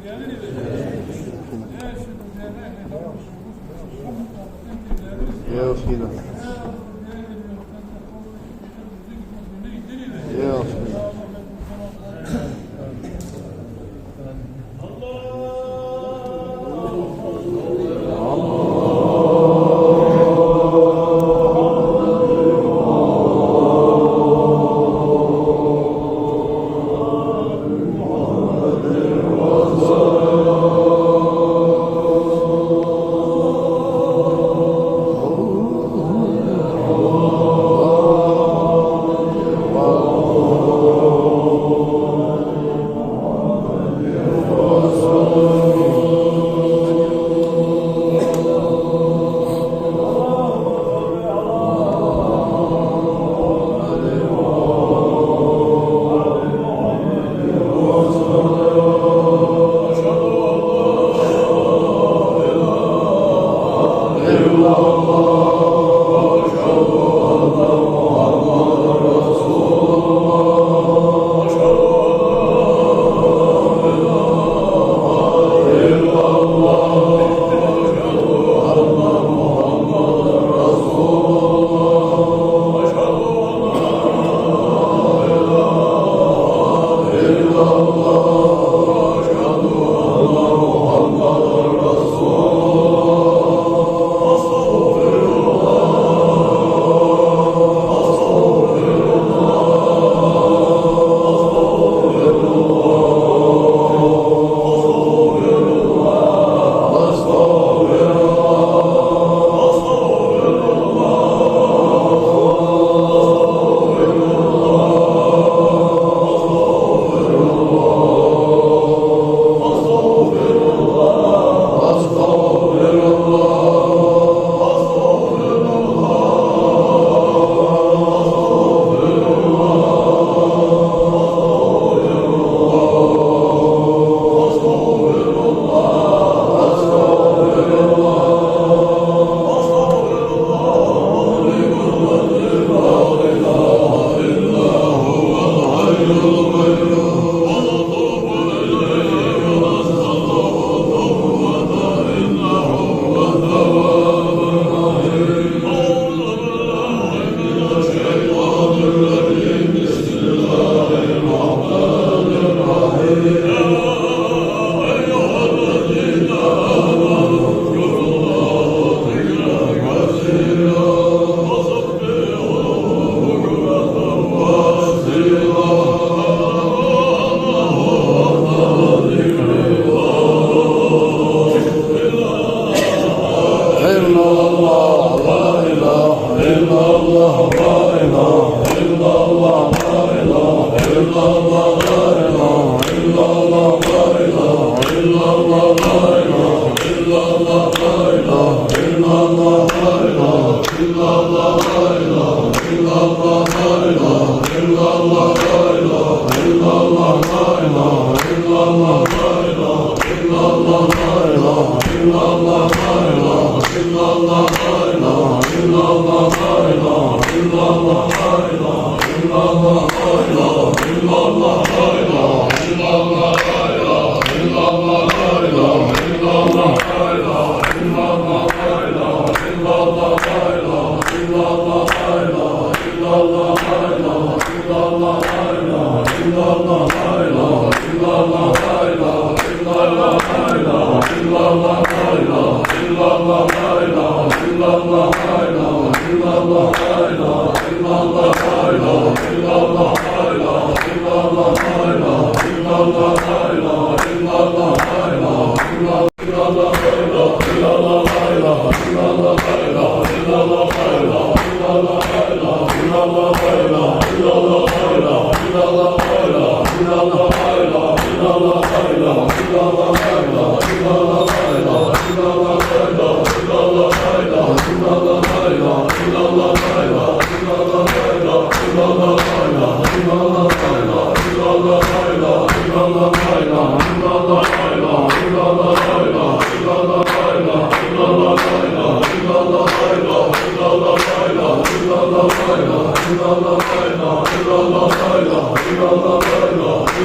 يا وفينا يا وفينا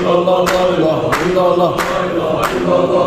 illallah, la ilahe illallah, la ilahe illallah.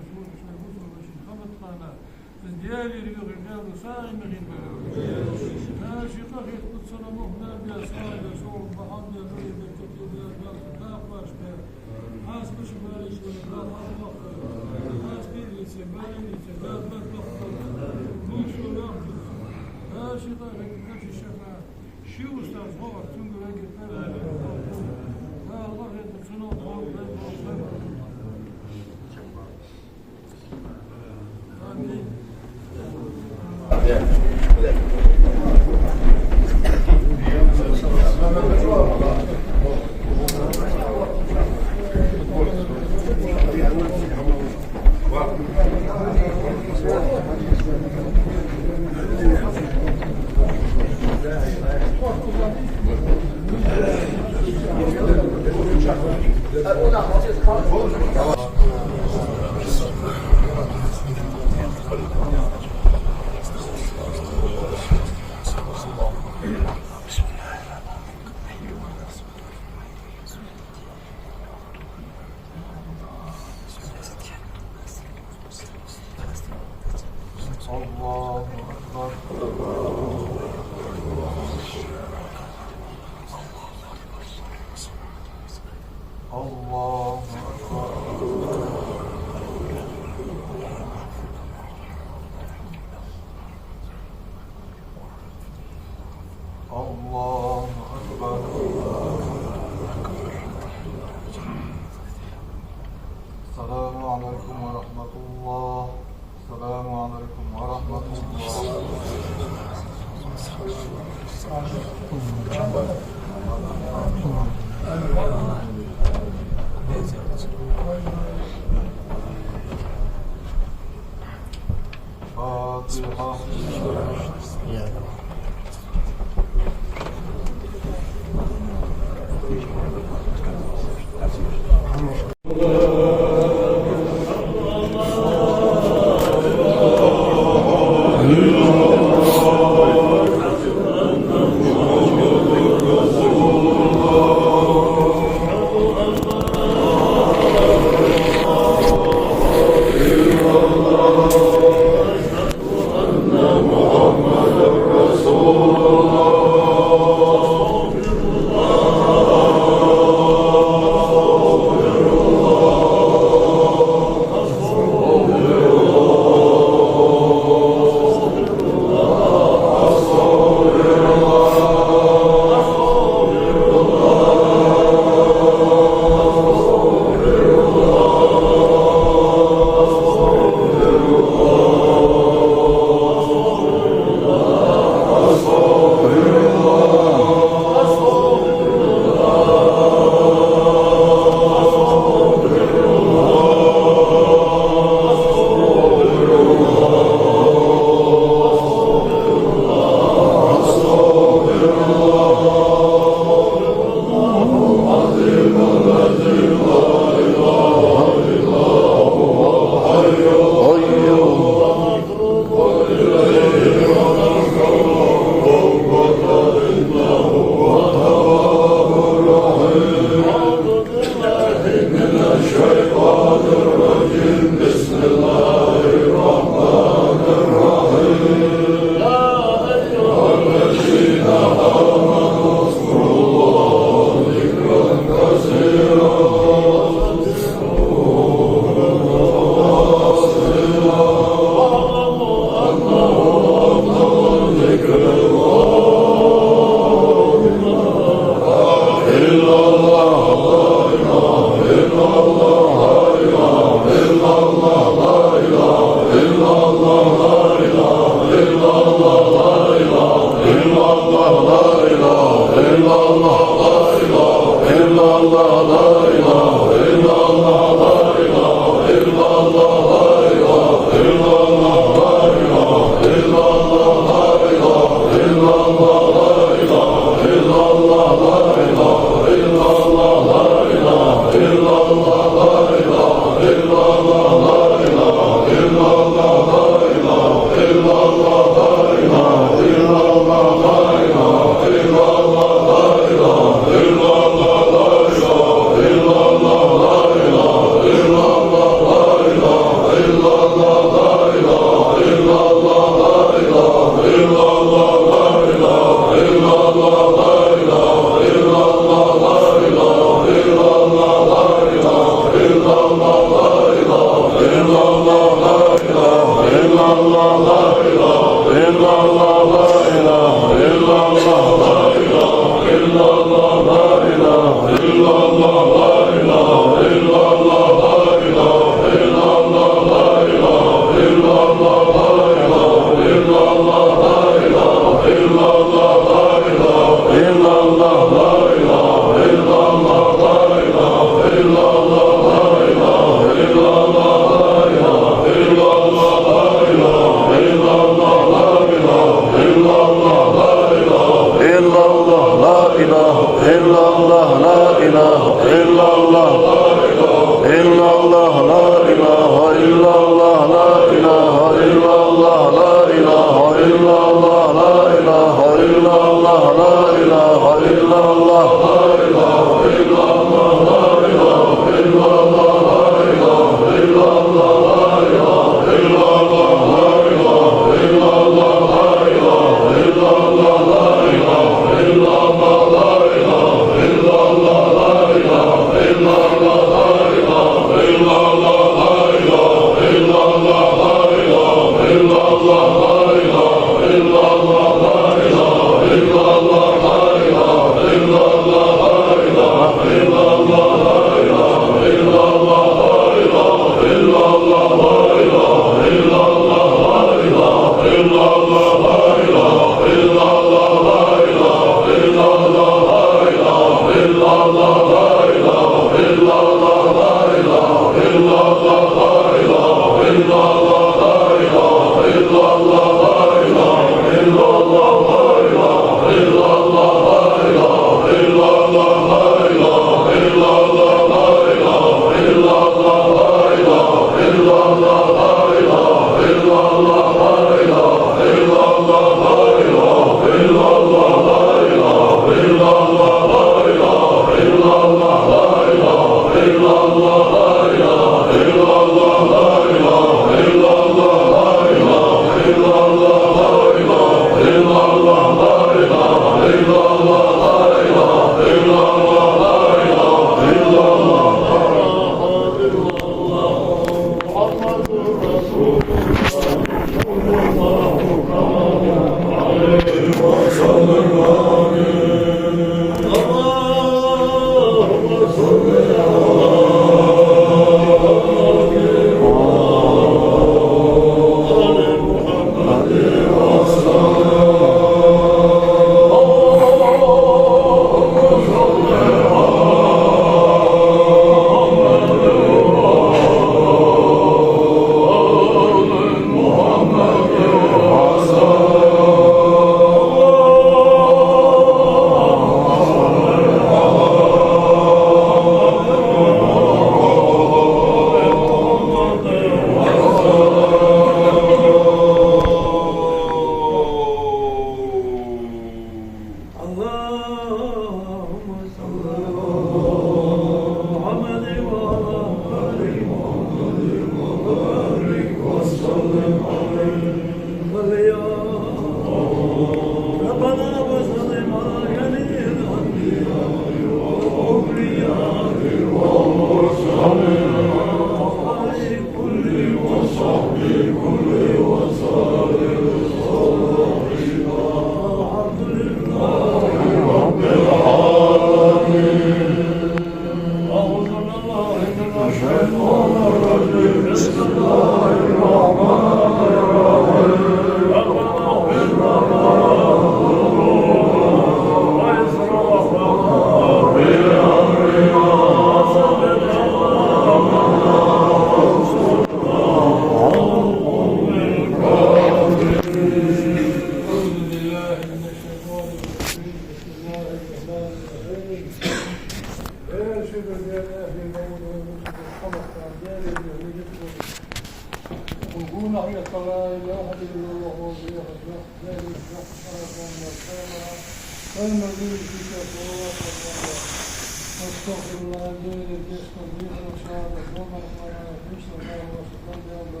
واستغفر الله الذي يستغفر وشهادة وبركاته ويشهد الله وسلم على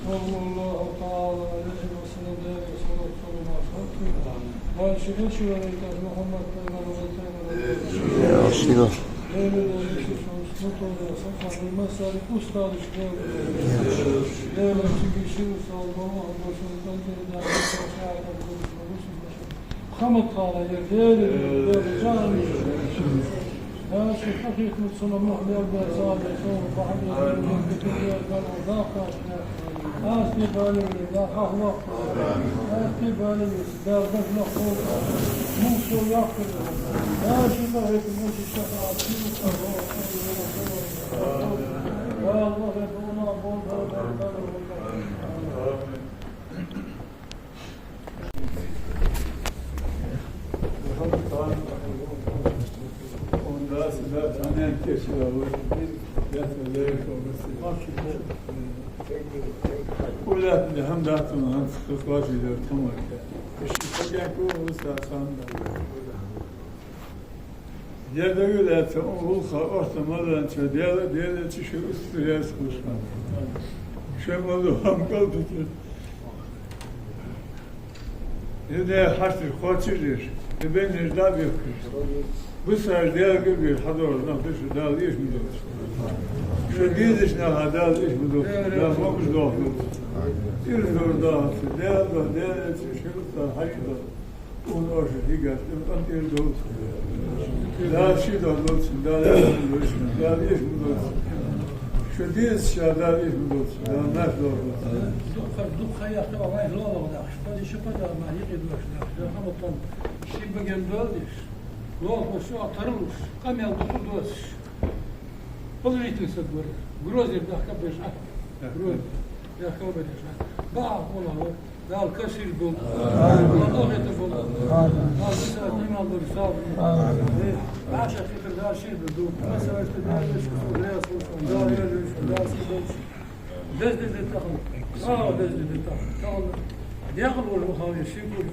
صلى الله تعالى عليه وسلم صلى الله عليه وسلم وأشهد أن محمد يا سيدنا خمط على يديه جاني يا شيخ حقيقة متصنع محمد البازار يسوم بعد الدنيا قال ذاك أسمي بالي لا خلاص أسمي بالي دار بس نخوض موسى يأكل يا شيخ حقيقة موسى الشفاعة والله يدعونا بول ولا هم داتون هم خواهی دار تمام کرد. اشتباهی کو استاسان دار. یه دیگه دست اون خواهد مادران چه دیگه چیشو استریاس خوشم. شما دو هم کلتی که یه دیگه حتی خواهیش یه بین نجدا بیکن. Bu sefer diğer gibi hadi oradan peşi dağıl iş mi olur? Şöyle ne hadal iş mi olur? Yapmamış da olur. Bir orada diğer şurada hayır da onu oraya diğertim antiyer doğru. Daha şey de olsun, daha iş mi olur? Şu diğer şeyler iş mi olur? Daha nasıl olur? Duk hayat var var la la. Hadi şu kadar mı yıkılmış? Ama tam şimdi geldi. Лох, все, оторвусь, камел докудос. Положительно говорю. Грозер, да, кабеша. Грозер, да, кабеша. Да, он, да, кашель был. Ладно, это было. Да, это не надо рисовать. Наша хитр, да, шиль был. Mesela işte da, я слушал, да, я слушал, да, слушал. Дезде там. Дезде там. Tamam. يغلو المخاوي يشيكوا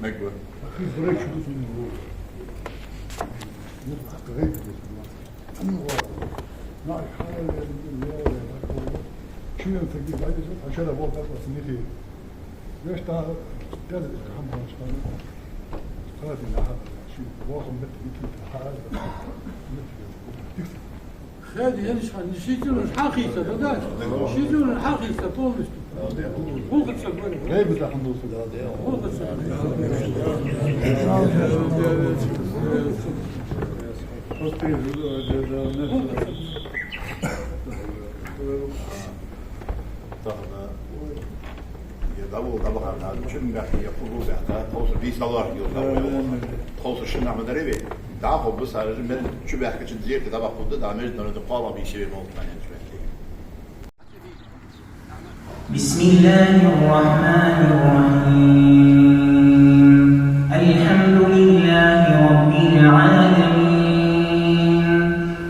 مقبل هذه ينشأ نشيتون الحقيقة بدأت نشيتون الحقيقة طولست مو قد سبنا غير بتاع حمد الله مو قد سبنا يدور طبعا هذا شنو قاعد يقولوا ده توصل في صلاح يقول توصل شنو عم دربي تعرفوا بس على من شو بيحكي تزيد تبع خد ده عملت انه تقاضى بشيء موت ثاني بسم الله الرحمن الرحيم الحمد لله رب العالمين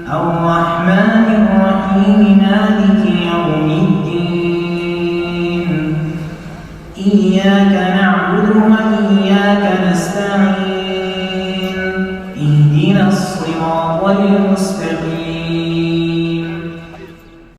الرحمن الرحيم مالك يوم الدين إياك نعبد وإياك نستعين